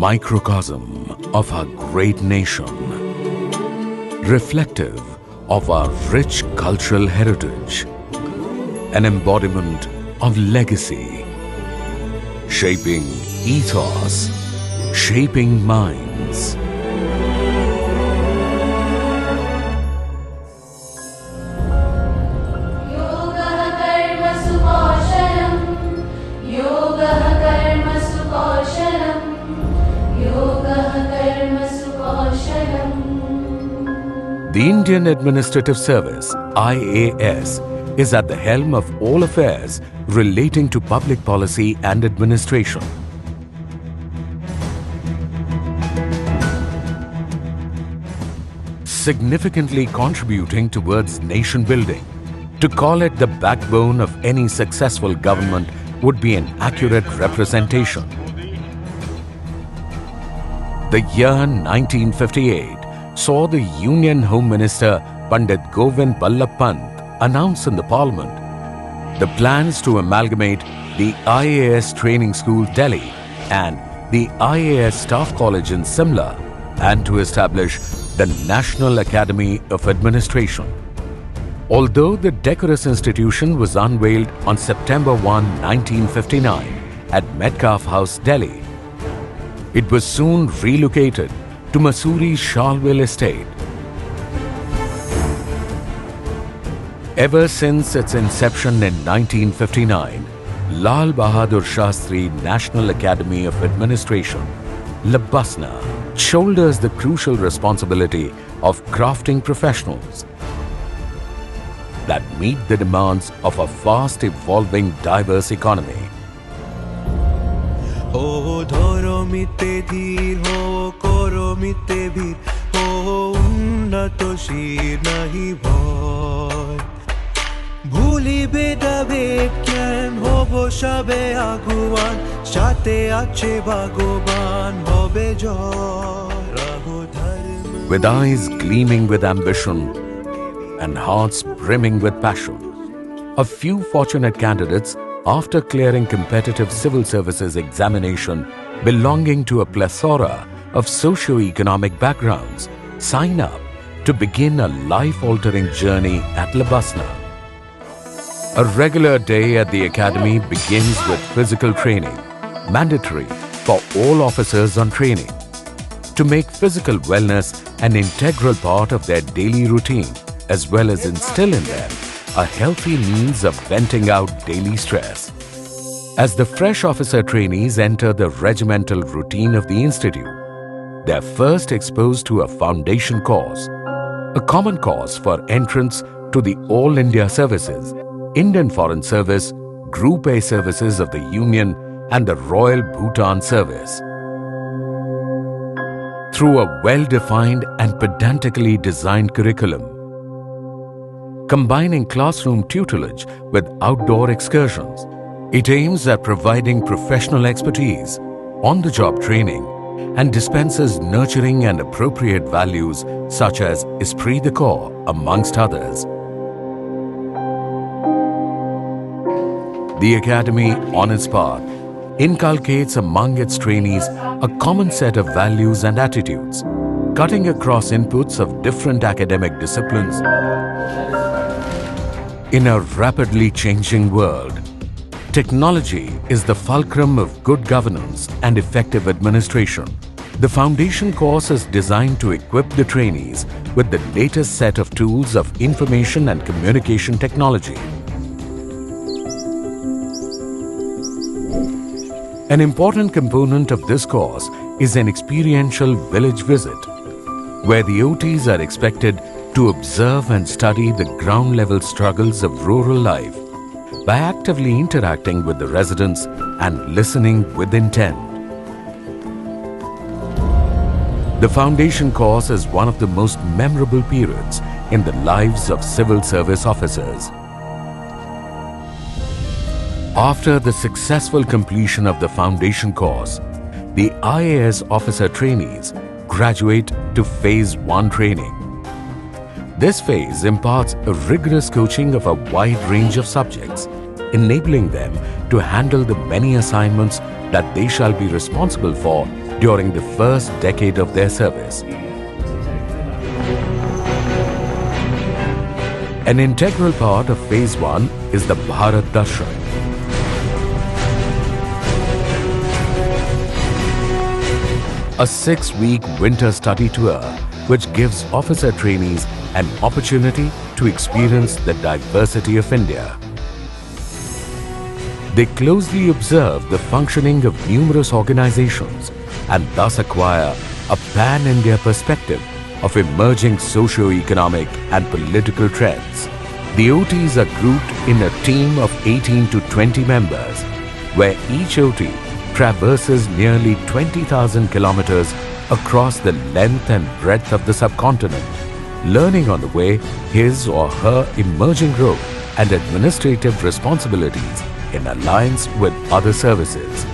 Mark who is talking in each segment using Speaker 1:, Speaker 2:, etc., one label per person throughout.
Speaker 1: microcosm of our great nation, reflective of our rich cultural heritage, an embodiment of legacy, shaping ethos, shaping minds. The Indian Administrative Service, IAS, is at the helm of all affairs relating to public policy and administration. Significantly contributing towards nation building. To call it the backbone of any successful government would be an accurate representation. The year 1958 saw the Union Home Minister Pandit Govind Ballabh Pant announce in the Parliament the plans to amalgamate the IAS Training School Delhi and the IAS Staff College in Simla and to establish the National Academy of Administration. Although the decorous institution was unveiled on September 1, 1959 at Metcalfe House, Delhi, it was soon relocated to Mussoorie Charleville Estate. Ever since its inception in 1959, Lal Bahadur Shastri National Academy of Administration, Labasna, shoulders the crucial responsibility of crafting professionals that meet the demands of a fast evolving diverse economy.
Speaker 2: Oh, dhoro mitte dheer ho, koro mitte bhir ho, unnato shir nahi bhoy. Bhoolibe dabe kyan hobo shabe aguwan, shate ache bhagoban hobe joy.
Speaker 1: With eyes gleaming with ambition and hearts brimming with passion, a few fortunate candidates, after clearing competitive civil services examination belonging to a plethora of socio-economic backgrounds, sign up to begin a life-altering journey at Labasna. A regular day at the academy begins with physical training, mandatory for all officers on training, to make physical wellness an integral part of their daily routine, as well as instill in them a healthy means of venting out daily stress. As the fresh officer trainees enter the regimental routine of the institute, they are first exposed to a foundation course, a common course for entrance to the All India Services, Indian Foreign Service, Group A services of the Union and the Royal Bhutan Service. Through a well-defined and pedantically designed curriculum, combining classroom tutelage with outdoor excursions, it aims at providing professional expertise, on-the-job training, and dispenses nurturing and appropriate values such as esprit de corps, amongst others. The Academy, on its path, inculcates among its trainees a common set of values and attitudes, cutting across inputs of different academic disciplines. In a rapidly changing world, technology is the fulcrum of good governance and effective administration. The foundation course is designed to equip the trainees with the latest set of tools of information and communication technology. An important component of this course is an experiential village visit, where the OTs are expected to observe and study the ground-level struggles of rural life by actively interacting with the residents and listening with intent. The foundation course is one of the most memorable periods in the lives of civil service officers. After the successful completion of the foundation course, the IAS officer trainees graduate to Phase 1 training. This phase imparts a rigorous coaching of a wide range of subjects, enabling them to handle the many assignments that they shall be responsible for during the first decade of their service. An integral part of Phase 1 is the Bharat Darshan. A 6-week winter study tour which gives officer trainees an opportunity to experience the diversity of India. They closely observe the functioning of numerous organizations and thus acquire a pan-India perspective of emerging socio-economic and political trends. The OTs are grouped in a team of 18 to 20 members, where each OT traverses nearly 20,000 kilometers across the length and breadth of the subcontinent, learning on the way his or her emerging role and administrative responsibilities in alliance with other services.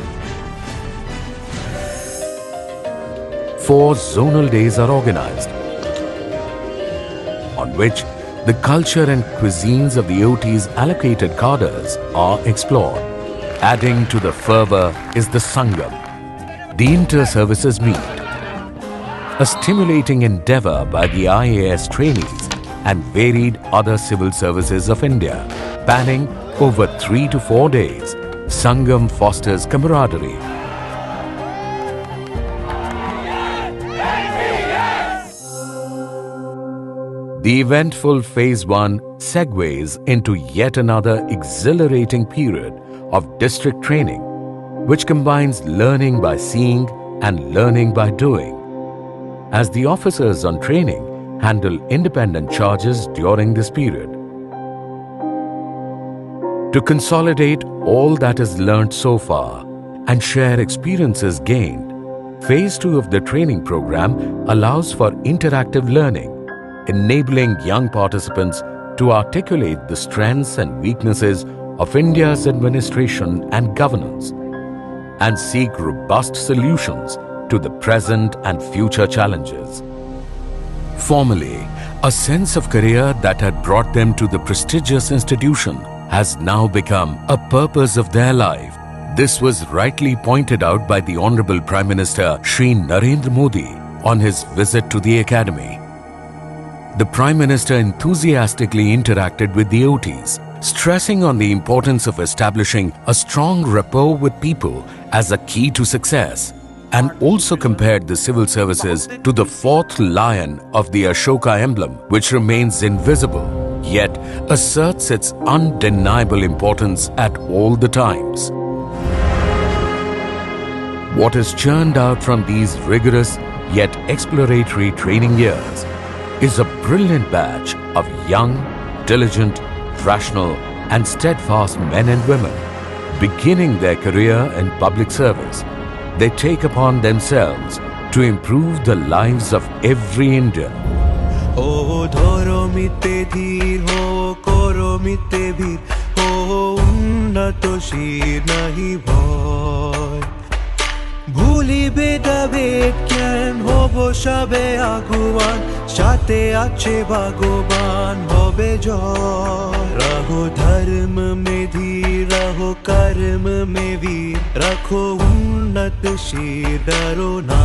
Speaker 1: 4 zonal days are organized, on which the culture and cuisines of the OT's allocated cadres are explored. Adding to the fervor is the Sangam, the inter-services meet, a stimulating endeavor by the IAS trainees and varied other civil services of India. Spanning over 3 to 4 days, Sangam fosters camaraderie, the eventful Phase 1 segues into yet another exhilarating period of district training, which combines learning by seeing and learning by doing, as the officers on training handle independent charges during this period. To consolidate all that is learnt so far and share experiences gained, Phase 2 of the training program allows for interactive learning, enabling young participants to articulate the strengths and weaknesses of India's administration and governance and seek robust solutions to the present and future challenges. Formerly, a sense of career that had brought them to the prestigious institution has now become a purpose of their life. This was rightly pointed out by the Honorable Prime Minister Shri Narendra Modi on his visit to the Academy. The Prime Minister enthusiastically interacted with the OTs, stressing on the importance of establishing a strong rapport with people as a key to success, and also compared the civil services to the 4th lion of the Ashoka emblem, which remains invisible, yet asserts its undeniable importance at all the times. What is churned out from these rigorous yet exploratory training years is a brilliant batch of young, diligent, rational and steadfast men and women beginning their career in public service. They take upon themselves to improve the lives of every Indian.
Speaker 2: O dhoro mite dheer ho koro mite bhir ho unnato shir nahi bhoy ভুলিবে দাবেদ জ্ঞান হব সবে আগুয়ান সাথে আছে ভগবান হবে জয় रहो धर्म में धीर रहो कर्म में वीर रखो उन्नत शीर डरो ना